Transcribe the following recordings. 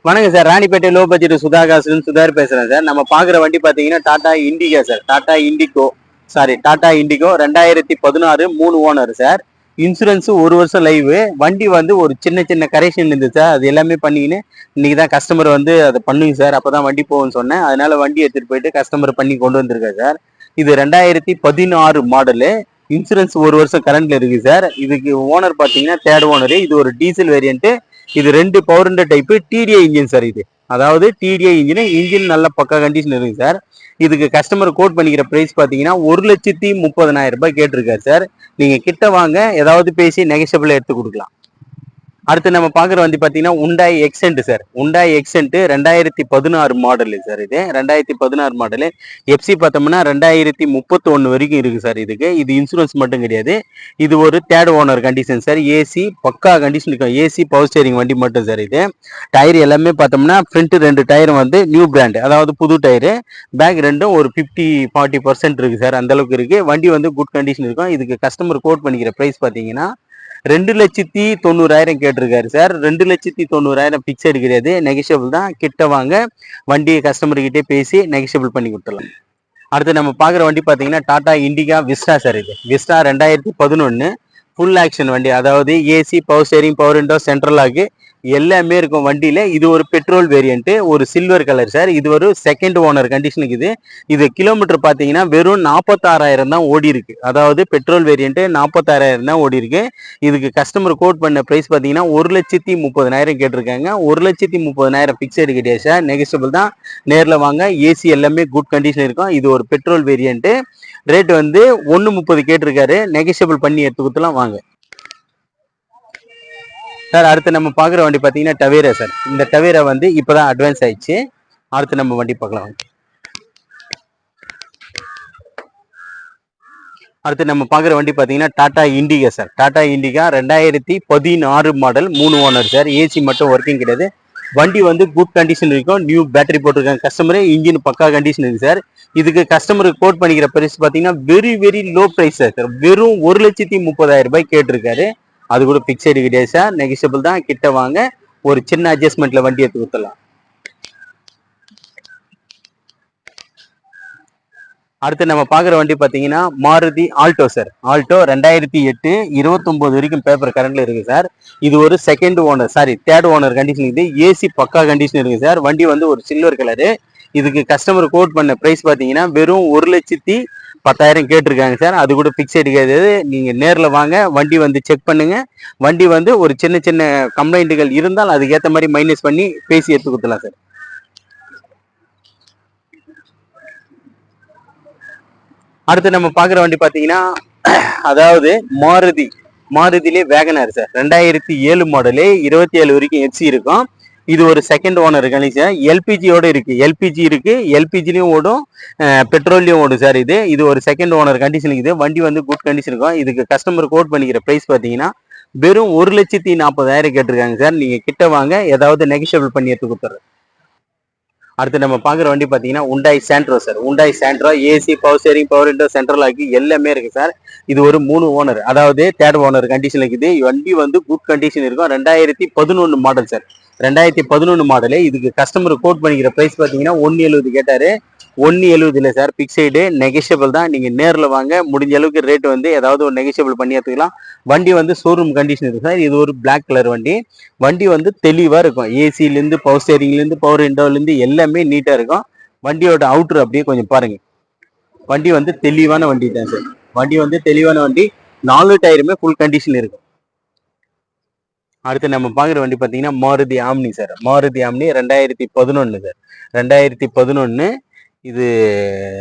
வணக்கம் sir. Ranipet low budget சுதாகாசுன்னு சுதார் பேசுறேன் சார். நம்ம பாக்குற வண்டி பாத்தீங்கன்னா Tata Indica sir. Tata Indigo 2016 3 owner sir. Insurance 1 வருஷம் லைவ். வண்டி வந்து ஒரு சின்ன சின்ன கரெக்ஷன் இருந்துச்சு சார். அது எல்லாமே பண்ணிக்கின்னு இன்னைக்கு தான் கஸ்டமர் வந்து அதை பண்ணுங்க சார், அப்பதான் வண்டி போகும்னு சொன்னேன். அதனால வண்டி எடுத்துட்டு போயிட்டு கஸ்டமர் பண்ணி கொண்டு வந்திருக்காரு சார். இது 2016 மாடலு. இன்சூரன்ஸ் 1 வருஷம் கரண்ட்ல இருக்கு சார். இதுக்கு ஓனர் பாத்தீங்கன்னா தேர்ட் ஓனர். இது ஒரு டீசல் வேரியன்ட். இது 2 power window type DTI engine sir. இது அதாவது டிடிஐ இன்ஜின் நல்ல பக்கா கண்டிஷன் இருக்கு சார். இதுக்கு கஸ்டமர் கோட் பண்ணிக்கிற பிரைஸ் பாத்தீங்கன்னா 1,30,30,000 ரூபாய் கேட்டிருக்காரு சார். நீங்க கிட்ட வாங்க, ஏதாவது பேசி நெகஷியபிள் எடுத்து கொடுக்கலாம். அடுத்து நம்ம பாக்குற வண்டி பாத்தீங்கன்னா Hyundai Xcent sir. Hyundai Xcent 2016 model sir. இது 2016 மாடலு. எஃப்சி பார்த்தோம்னா 2031 வரைக்கும் இருக்கு சார். இது இன்சூரன்ஸ் மட்டும் கிடையாது. இது ஒரு third owner condition sir. AC பக்கா கண்டிஷன் இருக்கும். ஏசி பவர் ஸ்டேரிங் வண்டி மட்டும் சார். இது டயர் எல்லாமே பார்த்தோம்னா ஃப்ரண்ட் 2 டயர் வந்து நியூ பிராண்ட், அதாவது புது டயரு. பேக் ரெண்டும் ஒரு 50-40% இருக்கு சார். அந்த அளவுக்கு இருக்கு. வண்டி வந்து குட் கண்டிஷன் இருக்கும். இதுக்கு கஸ்டமர் கோட் பண்ணிக்கிற பிரைஸ் பார்த்தீங்கன்னா 2,90,000 கேட்டிருக்காரு சார். 2,90,000 பிக்சட் கிடையாது, நெகஷியபிள் தான். கிட்ட வாங்க, வண்டி கஸ்டமர் கிட்டே பேசி நெகஷியபிள் பண்ணி கொடுத்துடலாம். அடுத்து நம்ம பார்க்குற வண்டி பார்த்தீங்கன்னா டாடா இண்டிகா விஸ்டா சார். இது விஸ்டா 2011 ஃபுல் ஆக்ஷன் வண்டி, அதாவது AC power steering power window central lock எல்லாமே இருக்கும் வண்டியில. இது ஒரு பெட்ரோல் வேரியன்ட், ஒரு சில்வர் கலர் சார். இது ஒரு செகண்ட் ஓனர் கண்டிஷனுக்கு. இது கிலோமீட்டர் பார்த்தீங்கன்னா வெறும் 46,000 தான் ஓடி இருக்கு. அதாவது பெட்ரோல் வேரியன்ட் 46,000 தான் ஓடி இருக்கு. இதுக்கு கஸ்டமர் கோட் பண்ண பிரைஸ் பார்த்தீங்கன்னா 1,30,30,000 கேட்டிருக்காங்க. 1,30,30,000 பிக்சடு கிடையாது சார், நெகஷியபிள் தான். நேரில் வாங்க, ஏசி எல்லாமே குட் கண்டிஷன் இருக்கும். இது ஒரு பெட்ரோல் வேரியன்ட். ரேட் வந்து 1,30,000 கேட்டிருக்காரு, நெகஷியபிள் பண்ணி எடுத்து கொடுத்துலாம் வாங்க சார். அடுத்து நம்ம பார்க்குற வண்டி பார்த்தீங்கன்னா டவேரா சார். இந்த டவேரா வந்து இப்போதான் அட்வான்ஸ் ஆயிடுச்சு. அடுத்து நம்ம வண்டி பார்க்கலாம். அடுத்து நம்ம பார்க்குற வண்டி பார்த்தீங்கன்னா Tata Indica sir. Tata Indica 2016 model 3 owner sir. AC மட்டும் ஒர்க்கிங் கிடையாது. வண்டி வந்து குட் கண்டிஷன் இருக்கும். நியூ பேட்டரி போட்டிருக்காங்க கஸ்டமர். இன்ஜின் பக்கா கண்டிஷன் இருக்கு சார். இதுக்கு கஸ்டமருக்கு கோட் பண்ணிக்கிற பிரைஸ் பார்த்தீங்கன்னா வெரி லோ பிரைஸ் சார். வெறும் 1,30,30,000 ரூபாய் கேட்டிருக்காரு. அது கூட பிக்சடு கிடையாது சார், நெகஷியபிள் தான். கிட்ட வாங்க, ஒரு சின்ன அட்ஜஸ்ட்மெண்ட்ல வண்டி எடுத்து கொடுத்துடலாம். அடுத்து நம்ம பார்க்குற வண்டி பார்த்தீங்கன்னா மாருதி ஆல்டோ சார். ஆல்டோ 2008 29 வரைக்கும் பேப்பர் கரண்ட்ல இருக்கு சார். இது ஒரு second owner, sorry third owner condition. இது ஏசி பக்கா கண்டிஷன் இருக்கு சார். வண்டி வந்து ஒரு சில்வர் கலரு. இதுக்கு கஸ்டமர் கோட் பண்ண பிரைஸ் பார்த்தீங்கன்னா வெறும் 1,10,000 கேட்டிருக்காங்க சார். அது கூட பிக்சட் கிடையாது. நீங்க நேரில் வாங்க, வண்டி வந்து செக் பண்ணுங்க. வண்டி வந்து ஒரு சின்ன சின்ன கம்ப்ளைண்ட்டுகள் இருந்தால் அதுக்கேற்ற மாதிரி மைனஸ் பண்ணி பேசி எடுத்து கொடுத்துலாம் சார். அடுத்து நம்ம பார்க்குற வண்டி பார்த்தீங்கன்னா அதாவது மாருதிலே வேகனார் சார். 2007 மாடலு, 27 வரைக்கும் எஃப்சி இருக்கும். இது ஒரு செகண்ட் ஓனர் கண்டிஷன். எல்பிஜியோட இருக்கு. எல்பிஜி இருக்கு, எல்பிஜிலையும் ஓடும், பெட்ரோல்லையும் ஓடும் சார். இது ஒரு செகண்ட் ஓனர் கண்டிஷனுக்கு. வண்டி வந்து குட் கண்டிஷன் இருக்கும். இதுக்கு கஸ்டமர் கோட் பண்ணிக்கிற பிரைஸ் பார்த்தீங்கன்னா வெறும் 1,40,000 கேட்டிருக்காங்க சார். நீங்க கிட்ட வாங்க, ஏதாவது நெகஷியபிள் பண்ணி எடுத்து கொடுத்துறேன். அடுத்து நம்ம பார்க்குற வண்டி பார்த்தீங்கன்னா உண்டாய் Santro sir. Hyundai Santro AC power steering power window central lock எல்லாமே இருக்கு சார். இது ஒரு 3 ஓனர், அதாவது தேர்ட் ஓனர் கண்டிஷன் இருக்குது. வண்டி வந்து குட் கண்டிஷன் இருக்கும். 2011 மாடல் சார். 2011 மாடலு. இதுக்கு கஸ்டமர் கோட் பண்ணிக்கிற பிரைஸ் பார்த்தீங்கன்னா 1,70,000 கேட்டாரு. 1,70,000 இல்லை சார், பிக்சைடு, நெகஷியபிள் தான். நீங்க நேரில் வாங்க, முடிஞ்ச அளவுக்கு ரேட் வந்து ஏதாவது ஒரு நெகஷியபிள் பண்ணி எடுத்துக்கலாம். வண்டி வந்து ஷோரூம் கண்டிஷன் இருக்கு சார். இது ஒரு பிளாக் கலர் வண்டி. வண்டி வந்து தெளிவா இருக்கும். ஏசிலேருந்து பவர் ஸ்டேரிங்லேருந்து பவர் விண்டோலேருந்து எல்லாமே நீட்டா இருக்கும். வண்டியோட அவுட்ரு அப்படியே கொஞ்சம் பாருங்க. வண்டி வந்து தெளிவான வண்டி தான் சார். வண்டி வந்து தெளிவான வண்டி. 4 டயருமே ஃபுல் கண்டிஷன் இருக்கும். அடுத்து நம்ம பார்க்குற வண்டி பார்த்தீங்கன்னா Maruti omni sir. Maruti omni 2011 sir. 2011 இது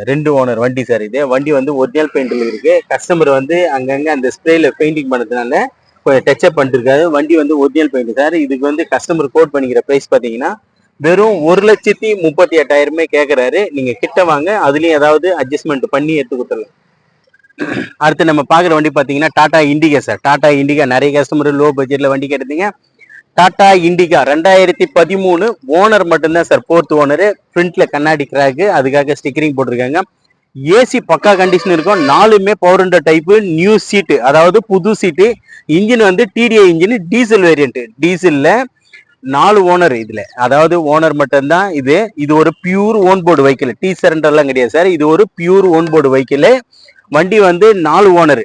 2 ஓனர் வண்டி சார். இது வண்டி வந்து ஒரிஜினல் பெயிண்டில் இருக்கு. கஸ்டமர் வந்து அங்கங்க அந்த ஸ்ப்ரேல பெயிண்டிங் பண்ணதுனால கொஞ்சம் டச்சப் பண்ணிருக்காரு. வண்டி வந்து ஒரிஜினல் பெயிண்ட் சார். இதுக்கு வந்து கஸ்டமர் கோட் பண்ணிக்கிற பிரைஸ் பார்த்தீங்கன்னா வெறும் 1,38,000 கேட்கறாரு. நீங்க கிட்ட வாங்க, அதுலயும் ஏதாவது அட்ஜஸ்ட்மெண்ட் பண்ணி எடுத்து கொடுத்துடலாம். அடுத்து நம்ம பார்க்குற வண்டி பார்த்தீங்கன்னா Tata Indica sir. Tata Indica நிறைய கஸ்டமர் லோ பட்ஜெட்ல வண்டி கேட்டீங்க. டாடா இண்டிகா 2013 ஓனர் மட்டும்தான் சார். 4th owner. ஃப்ரண்ட்ல கண்ணாடி கிராக்கு, அதுக்காக ஸ்டிக்கரிங் போட்டிருக்காங்க. ஏசி பக்கா கண்டிஷன் இருக்கும். 4மே power window type, new seat, அதாவது புது சீட்டு. இன்ஜின் வந்து டிடிஐ இன்ஜின், டீசல் வேரியன்ட். டீசல்ல 4 ஓனர் இதுல, அதாவது ஓனர் மட்டும்தான் இது. இது ஒரு pure own board vehicle, T சரண்டர்லாம் கிடையாது சார். இது ஒரு பியூர் ஓன் போர்டு வெஹிக்கிள். வண்டி வந்து 4 ஓனர்.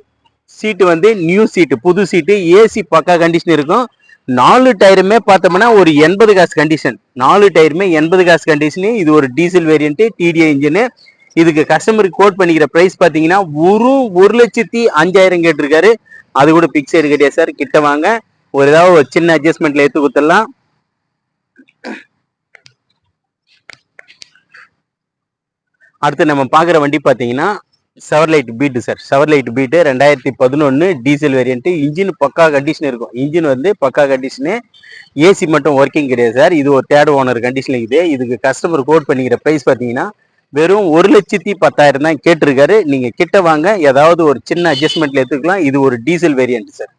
சீட்டு வந்து நியூ சீட்டு, புது சீட்டு, ஏசி பக்கா கண்டிஷன் இருக்கும். 4 டயருமே பார்த்தோம்னா ஒரு 80 காசு கண்டிஷன். 4 டயருமே 80 காசு கண்டிஷனு. இது ஒரு டீசல் வேரியன்ட், டிடிஐ இன்ஜின். இதுக்கு கஸ்டமருக்கு கோட் பண்ணிக்கிற பிரைஸ் பாத்தீங்கன்னா 1,05,000 கேட்டிருக்காரு. அது கூட பிக்சர் கிடையாது சார். கிட்ட வாங்க, ஒரு ஏதாவது ஒரு சின்ன அட்ஜஸ்ட்மெண்ட்ல எடுத்து கொடுத்துடலாம். அடுத்து நம்ம பாக்குற வண்டி பாத்தீங்கன்னா Chevrolet beat sir. Chevrolet beat 2011 diesel variant. Engine பக்கா கண்டிஷன் இருக்கும். இன்ஜின் வந்து பக்கா கண்டிஷனு. ஏசி மட்டும் ஒர்க்கிங் கிடையாது சார். இது ஒரு தேர்ட் ஓனர் கண்டிஷன் இருக்குது. இதுக்கு கஸ்டமர் கோட் பண்ணிக்கிற பிரைஸ் பாத்தீங்கன்னா வெறும் 1,10,000 தான் கேட்டிருக்காரு. நீங்க கிட்ட வாங்க, ஏதாவது ஒரு சின்ன அட்ஜஸ்ட்மெண்ட்ல எடுத்துக்கலாம். இது ஒரு டீசல் வேரியன்ட் சார்.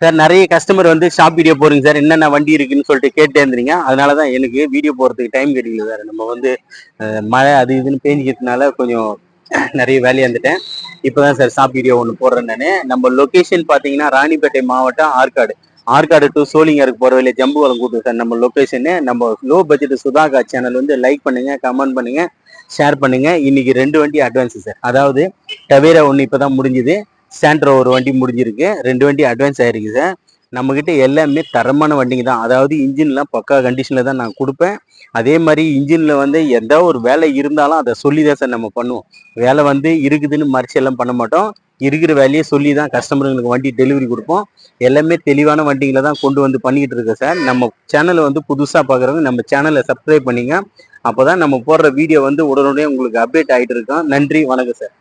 சார் நிறைய கஸ்டமர் வந்து ஷாப் வீடியோ போறீங்க சார், என்னென்ன வண்டி இருக்குன்னு சொல்லிட்டு கேட்டே இருந்தீங்க. அதனாலதான் எனக்கு வீடியோ போறதுக்கு டைம் கிடைக்கல சார். நம்ம வந்து மழை அது இதுன்னு பேஞ்சிக்கிறதுனால கொஞ்சம் நிறைய வேலையா இருந்துட்டேன். இப்பதான் சார் ஷாப் வீடியோ ஒன்று போடுறேன் நானு. நம்ம லொகேஷன் பாத்தீங்கன்னா ராணிப்பேட்டை மாவட்டம் ஆற்காடு. ஆற்காடு டு சோளிங்கருக்கு போற வழியில ஜம்புவரம் கூட்டு சார் நம்ம லொகேஷனு. நம்ம லோ பட்ஜெட் சுதாகா சேனல் வந்து லைக் பண்ணுங்க, கமெண்ட் பண்ணுங்க, ஷேர் பண்ணுங்க. இன்னைக்கு 2 வண்டி அட்வான்ஸ் சார். அதாவது டவேரா ஒன்று இப்பதான் முடிஞ்சுது, சாண்ட்ரோ ஒரு வண்டி முடிஞ்சிருக்கு. 2 வண்டி அட்வான்ஸ் ஆயிருக்கு சார். நம்ம கிட்ட எல்லாமே தரமான வண்டிங்க தான். அதாவது இன்ஜின்லாம் பக்கா கண்டிஷன்ல தான் நான் கொடுப்பேன். அதே மாதிரி இன்ஜின்ல வந்து எந்த ஒரு வேலை இருந்தாலும் அதை சொல்லி தான் சார் நம்ம பண்ணுவோம். வேலை வந்து இருக்குதுன்னு மறைச்சு எல்லாம் பண்ண மாட்டோம். இருக்கிற வேலையை சொல்லி தான் கஸ்டமருங்களுக்கு வண்டி டெலிவரி கொடுப்போம். எல்லாமே தெளிவான வண்டிகளை தான் கொண்டு வந்து பண்ணிக்கிட்டு இருக்கோம் சார். நம்ம சேனலை வந்து புதுசாக பார்க்குறவங்க நம்ம சேனலை சப்ஸ்கிரைப் பண்ணிங்க. அப்போதான் நம்ம போடுற வீடியோ வந்து உடனடியே உங்களுக்கு அப்டேட் ஆகிட்டு இருக்கோம். நன்றி, வணக்கம் சார்.